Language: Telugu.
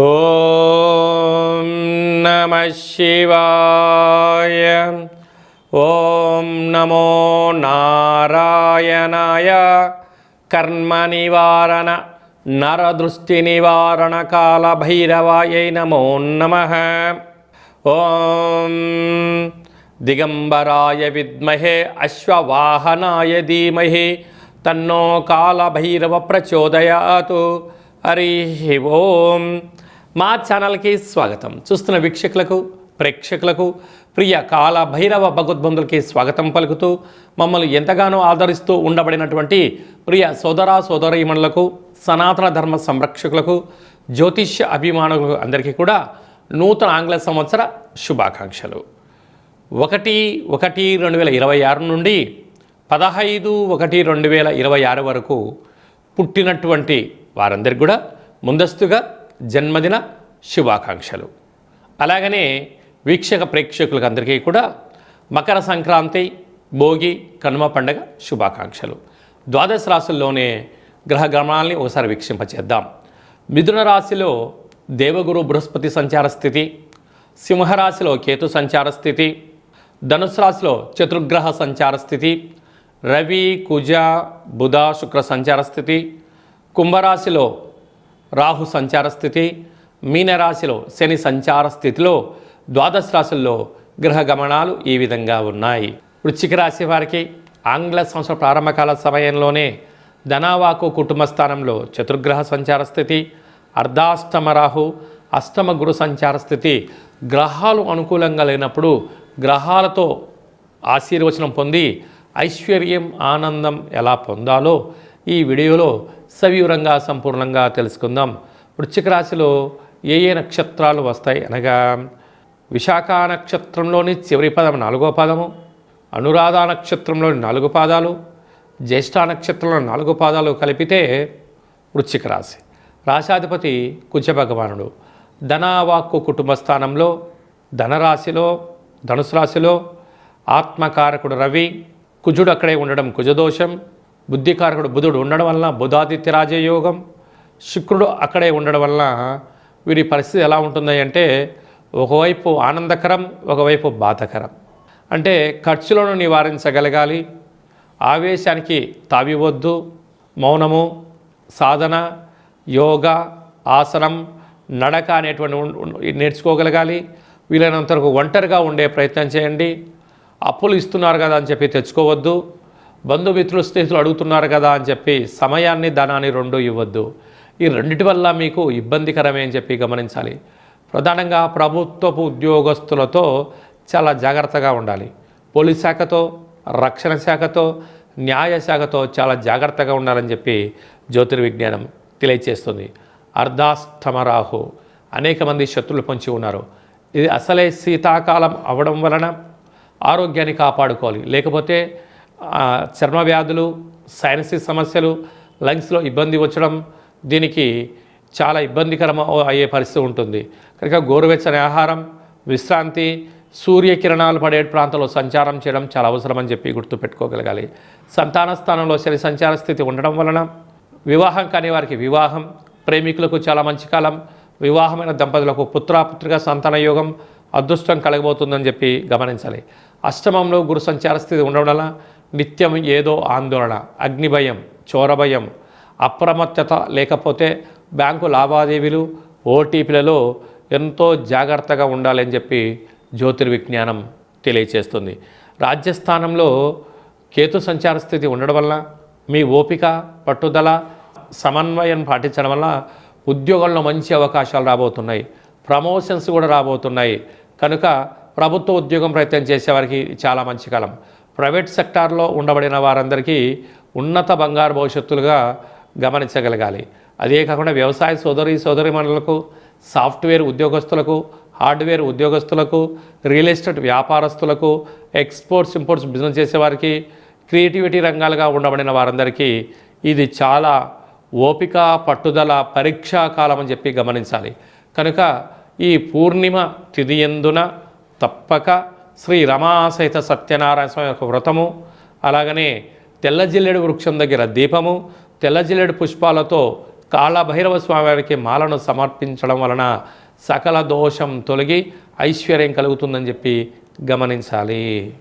ఓం నమః శివాయ. ఓం నమో నారాయణాయ. కర్మ నివారణ నరదృష్టి నివారణ కాల భైరవాయై నమో నమః. ఓం దిగంబరాయ విద్మహే అశ్వవాహనాయ ధీమహి తన్నో కాల భైరవ ప్రచోదయాతు. హరి ఓం. మా ఛానల్కి స్వాగతం. చూస్తున్న వీక్షకులకు ప్రేక్షకులకు ప్రియ కాల భైరవ భగవద్బంధులకి స్వాగతం పలుకుతూ మమ్మల్ని ఎంతగానో ఆదరిస్తూ ఉండబడినటువంటి ప్రియ సోదర సోదరీమణులకు సనాతన ధర్మ సంరక్షకులకు జ్యోతిష్య అభిమానులకు అందరికీ కూడా నూతన ఆంగ్ల సంవత్సర శుభాకాంక్షలు. 1/1/2026 నుండి 15/1/2026 వరకు పుట్టినటువంటి వారందరికీ కూడా ముందస్తుగా జన్మదిన శుభాకాంక్షలు. అలాగనే వీక్షక ప్రేక్షకులకు అందరికీ కూడా మకర సంక్రాంతి, భోగి, కనుమ పండగ శుభాకాంక్షలు. ద్వాదశ రాశుల్లోనే గ్రహ గమనాల్ని ఒకసారి వీక్షింపచేద్దాం. మిథున రాశిలో దేవగురు బృహస్పతి సంచార స్థితి, సింహరాశిలో కేతు సంచార స్థితి, ధనుసు రాశిలో చతుర్గ్రహ సంచార స్థితి, రవి, కుజ, బుధ, శుక్ర సంచార స్థితి, కుంభరాశిలో రాహు సంచార స్థితి, మీనరాశిలో శని సంచార స్థితిలో ద్వాదశ రాశుల్లో గ్రహ గమనాలు ఈ విధంగా ఉన్నాయి. వృశ్చిక రాశి వారికి ఆంగ్ల సంవత్సర ప్రారంభకాల సమయంలోనే ధనవాకు కుటుంబ స్థానంలో చతుర్గ్రహ సంచార స్థితి, అర్ధాష్టమ రాహు, అష్టమ గురు సంచార స్థితి. గ్రహాలు అనుకూలంగా లేనప్పుడు గ్రహాలతో ఆశీర్వచనం పొంది ఐశ్వర్యం, ఆనందం ఎలా పొందాలో ఈ వీడియోలో సవివరంగా సంపూర్ణంగా తెలుసుకుందాం. వృశ్చిక రాశిలో ఏ నక్షత్రాలు వస్తాయి అనగా విశాఖ నక్షత్రంలోని చివరి పదం 4వ పాదము, అనురాధ నక్షత్రంలోని 4 పాదాలు, జ్యేష్ఠ నక్షత్రంలో 4 పాదాలు కలిపితే వృశ్చిక రాశి. రాశాధిపతి కుజ భగవానుడు. ధనవాక్కు కుటుంబ స్థానంలో ధనరాశిలో ధనుసు రాశిలో ఆత్మకారకుడు రవి, కుజుడు అక్కడే ఉండడం కుజదోషం, బుద్ధికారకుడు బుధుడు ఉండడం వలన బుధాదిత్య రాజయోగం, శుక్రుడు అక్కడే ఉండడం వలన వీరి పరిస్థితి ఎలా ఉంటుంది అంటే ఒకవైపు ఆనందకరం, ఒకవైపు బాధకరం. అంటే ఖర్చులను నివారించగలగాలి, ఆవేశానికి తావివద్దు, మౌనము, సాధన, యోగా, ఆసనం, నడక అనేటువంటి నేర్చుకోగలగాలి. వీలైనంత వరకు ఒంటరిగా ఉండే ప్రయత్నం చేయండి. అప్పులు ఇస్తున్నారు కదా అని చెప్పి తెచ్చుకోవద్దు. బంధుమిత్రులు స్నేహితులు అడుగుతున్నారు కదా అని చెప్పి సమయాన్ని ధనాన్ని రెండు ఇవ్వద్దు. ఈ రెండిటి వల్ల మీకు ఇబ్బందికరమే అని చెప్పి గమనించాలి. ప్రధానంగా ప్రభుత్వపు ఉద్యోగస్తులతో చాలా జాగ్రత్తగా ఉండాలి. పోలీస్ శాఖతో, రక్షణ శాఖతో, న్యాయ శాఖతో చాలా జాగ్రత్తగా ఉండాలని చెప్పి జ్యోతిర్విజ్ఞానం తెలియచేస్తుంది. అర్ధాష్టమ రాహు, అనేక మంది శత్రువులు పొంచి ఉన్నారు. ఇది అసలే శీతాకాలం అవడం వలన ఆరోగ్యాన్ని కాపాడుకోవాలి. లేకపోతే చర్మ వ్యాధులు, సైనసిస్ సమస్యలు, లంగ్స్లో ఇబ్బంది వచ్చడం, దీనికి చాలా ఇబ్బందికరం అయ్యే పరిస్థితి ఉంటుంది. కనుక గోరువెచ్చని ఆహారం, విశ్రాంతి, సూర్యకిరణాలు పడే ప్రాంతంలో సంచారం చేయడం చాలా అవసరమని చెప్పి గుర్తుపెట్టుకోగలగాలి. సంతాన స్థానంలో శని సంచార స్థితి ఉండడం వలన వివాహం కాని వారికి వివాహం, ప్రేమికులకు చాలా మంచి కాలం, వివాహమైన దంపతులకు పుత్రిక సంతాన యోగం, అదృష్టం కలగబోతుందని చెప్పి గమనించాలి. అష్టమంలో గురు సంచార స్థితి ఉండడం వల్ల నిత్యం ఏదో ఆందోళన, అగ్నిభయం, చోరభయం, అప్రమత్తత, లేకపోతే బ్యాంకు లావాదేవీలు, ఓటీపీలలో ఎంతో జాగ్రత్తగా ఉండాలని చెప్పి జ్యోతిర్విజ్ఞానం తెలియచేస్తుంది. రాజ్యస్థానంలో కేతు సంచార స్థితి ఉండడం వల్ల మీ ఓపిక, పట్టుదల, సమన్వయం పాటించడం వల్ల ఉద్యోగంలో మంచి అవకాశాలు రాబోతున్నాయి. ప్రమోషన్స్ కూడా రాబోతున్నాయి. కనుక ప్రభుత్వ ఉద్యోగం ప్రయత్నం చేసేవారికి చాలా మంచి కాలం. ప్రైవేట్ సెక్టార్లో ఉండబడిన వారందరికీ ఉన్నత బంగారు భవిష్యత్తులుగా గమనించగలగాలి. అదే కాకుండా వ్యవసాయ సోదరీమణులకు, సాఫ్ట్వేర్ ఉద్యోగస్తులకు, హార్డ్వేర్ ఉద్యోగస్తులకు, రియల్ ఎస్టేట్ వ్యాపారస్తులకు, ఎక్స్పోర్ట్స్ ఇంపోర్ట్స్ బిజినెస్ చేసేవారికి, క్రియేటివిటీ రంగాలుగా ఉండబడిన వారందరికీ ఇది చాలా ఓపిక, పట్టుదల, పరీక్షా కాలం అని చెప్పి గమనించాలి. కనుక ఈ పూర్ణిమ తిథి యందున తప్పక శ్రీ రమాసహిత సత్యనారాయణ స్వామి యొక్క వ్రతము, అలాగనే తెల్ల జిల్లేడు వృక్షం దగ్గర దీపము, తెల్ల జిల్లేడు పుష్పాలతో కాళభైరవ స్వామి వారికి మాలను సమర్పించడం వలన సకల దోషం తొలగి ఐశ్వర్యం కలుగుతుందని చెప్పి గమనించాలి.